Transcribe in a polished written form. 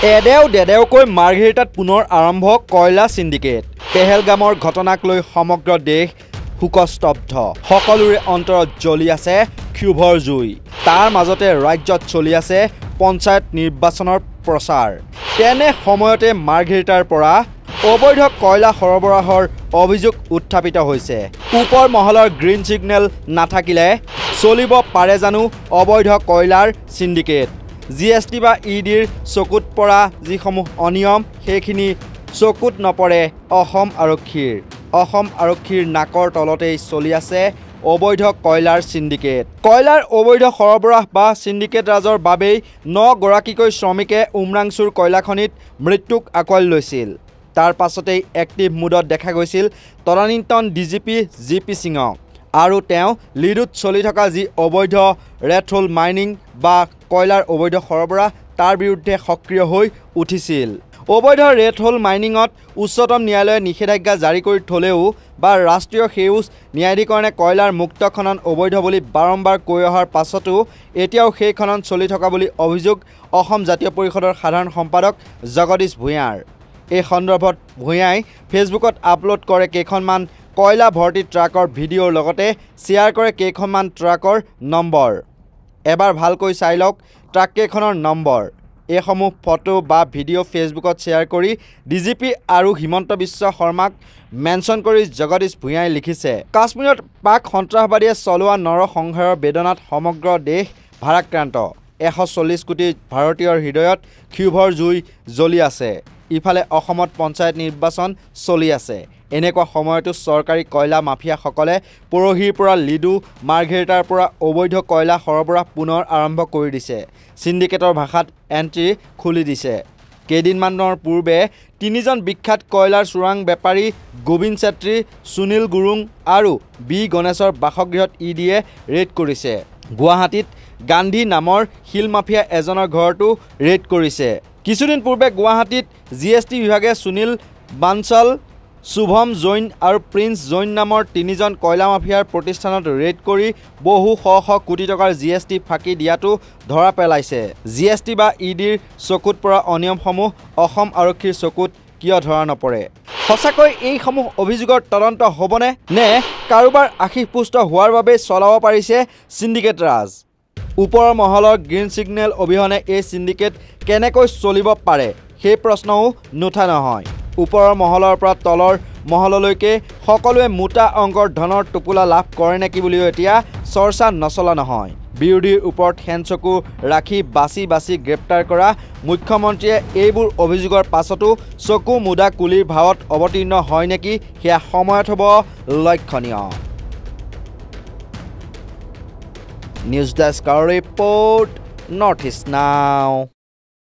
এডেও দেদেওকৈ মাৰ্ঘেৰিটাত পুনৰ আৰম্ভ কয়লা সিন্ডিকেট। পেহেলগামৰ ঘটনাক লৈ সমগ্ৰ দেশ শোকস্তব্ধ। সকলোৰে অন্তৰত জ্বলি আছে ক্ষোভৰ জুই। তাৰ মাজতে ৰাজ্যত চলি আছে পঞ্চায়ত নিৰ্বাচনৰ প্ৰচাৰ। তেনে সময়তে মাৰ্ঘেৰিটাৰ পৰা অবৈধ কয়লা সৰবৰাহৰ অভিযোগ উত্থাপিত হৈছে। ওপৰ মহলৰ গ্ৰীণ সিগনেল নাথাকিলে চলিব পাৰে জানো অবৈধ কয়লাৰ সিন্ডিকেট। GST বা EDৰ চকুত পৰা যিসমূহ অনিয়ম সেইখিনি চকুত নপৰে অসম আৰক্ষীৰ। অসম আৰক্ষীৰ নাকৰ তলতেই চলি আছে অবৈধ কয়লাৰ সিন্ডিকেট। কয়লাৰ অবৈধ সৰবৰাহ বা সিন্ডিকেট ৰাজৰ বাবেই 9 গৰাকীকৈ শ্ৰমিকে উমৰাংচুৰ কয়লাখনিত মৃত্যুক আঁকোৱালি লৈছিল। তাৰ পাছতেই এক্টিভ মুডত দেখা গৈছিল তদানীন্তন DGP GP সিঙক আৰু তেওঁ লিডুত চলি থকা যি অবৈধ ৰেড হোল মাইনিং বা কয়লাৰ অবৈধ সৰবৰাহ তাৰ বিৰুদ্ধে সক্ৰিয় হৈ উঠিছিল। অবৈধ ৰেড হোল মাইনিঙত উচ্চতম ন্যায়ালয়ে নিষেধাজ্ঞা জাৰি কৰি থলেও বা ৰাষ্ট্ৰীয় সেউজ ন্যায়াধিকৰণে কয়লাৰ মুক্ত খনন অবৈধ বুলি বাৰম্বাৰ কৈ অহাৰ পাছতো এতিয়াও সেই খনন চলি থকা বুলি অভিযোগ অসম জাতীয় পৰিষদৰ সাধাৰণ সম্পাদক জগদীশ ভূঞাৰ। এই সন্দৰ্ভত ভূঞাই ফেচবুকত আপলোড কৰে কেইখনমান কয়লা ভৰ্তি ট্ৰাকৰ ভিডিঅ'ৰ লগতে শ্বেয়াৰ কৰে কেইখনমান ট্ৰাকৰ নম্বৰ। এবাৰ ভালকৈ চাই লওক ট্ৰাককেইখনৰ নম্বৰ। এইসমূহ ফটো বা ভিডিঅ' ফেচবুকত শ্বেয়াৰ কৰি DGP আৰু হিমন্ত বিশ্ব শৰ্মাক মেনশ্যন কৰি জগদীশ ভূঞাই লিখিছে, কাশ্মীৰত পাক সন্ত্ৰাসবাদীয়ে চলোৱা নৰসংহাৰৰ বেদনাত সমগ্ৰ দেশ ভাৰাক্ৰান্ত। 140 কোটি ভাৰতীয়ৰ হৃদয়ত ক্ষোভৰ জুই জ্বলি আছে। ইফালে অসমত পঞ্চায়ত নিৰ্বাচন চলি আছে। এনেকুৱা সময়তো চৰকাৰী কয়লা মাফিয়াসকলে পৰহিৰ পৰা লিডু মাৰ্ঘেৰিটাৰ পৰা অবৈধ কয়লা সৰবৰাহ পুনৰ আৰম্ভ কৰি দিছে। সিন্ডিকেটৰ ভাষাত এণ্ট্ৰি খুলি দিছে। কেইদিনমানৰ পূৰ্বে 3জন বিখ্যাত কয়লাৰ চোৰাং বেপাৰী গোবিন্দ চেত্ৰী, সুনীল গুৰুং আৰু বি গণেশৰ বাসগৃহত EDয়ে ৰেড কৰিছে। গুৱাহাটীত গান্ধী নামৰ শিল মাফিয়া এজনৰ ঘৰতো ৰেড কৰিছে। কিছুদিন পূৰ্বে গুৱাহাটীত GST বিভাগে সুনীল বানচাল, শুভম জৈন আৰু প্ৰিন্স জৈন নামৰ 3জন কয়লা মাফিয়াৰ প্ৰতিষ্ঠানত ৰেড কৰি বহু শ কোটি টকাৰ GST ফাঁকি দিয়াটো ধৰা পেলাইছে। GST বা EDৰ চকুত পৰা অনিয়মসমূহ অসম আৰক্ষীৰ চকুত কিয় ধৰা নপৰে? সঁচাকৈ এইসমূহ অভিযোগৰ তদন্ত হ'বনে নে কাৰোবাৰ আশীষপুষ্ট হোৱাৰ বাবে চলাব পাৰিছে সিন্ডিকেট ৰাজ? ওপৰৰ মহলৰ গ্ৰীণ সিগনেল অবিহনে এই সিন্ডিকেট কেনেকৈ চলিব পাৰে সেই প্ৰশ্নও নুঠা নহয়। ওপৰৰ মহলৰ পৰা তলৰ মহললৈকে সকলোৱে মোটা অংকৰ ধনৰ টোপোলা লাভ কৰে নেকি বুলিও এতিয়া চৰ্চা নচলা নহয়। বিৰোধীৰ ওপৰত হেনচকু ৰাখি বাছি বাছি গ্ৰেপ্তাৰ কৰা মুখ্যমন্ত্ৰীয়ে এইবোৰ অভিযোগৰ পাছতো চকু মুদা কুলিৰ ভাৱত অৱতীৰ্ণ হয় নেকি সেয়া সময়ত হ'ব লক্ষণীয়। নিউজ ডেস্কৰ ৰিপৰ্ট, নৰ্থ ইষ্ট নাও।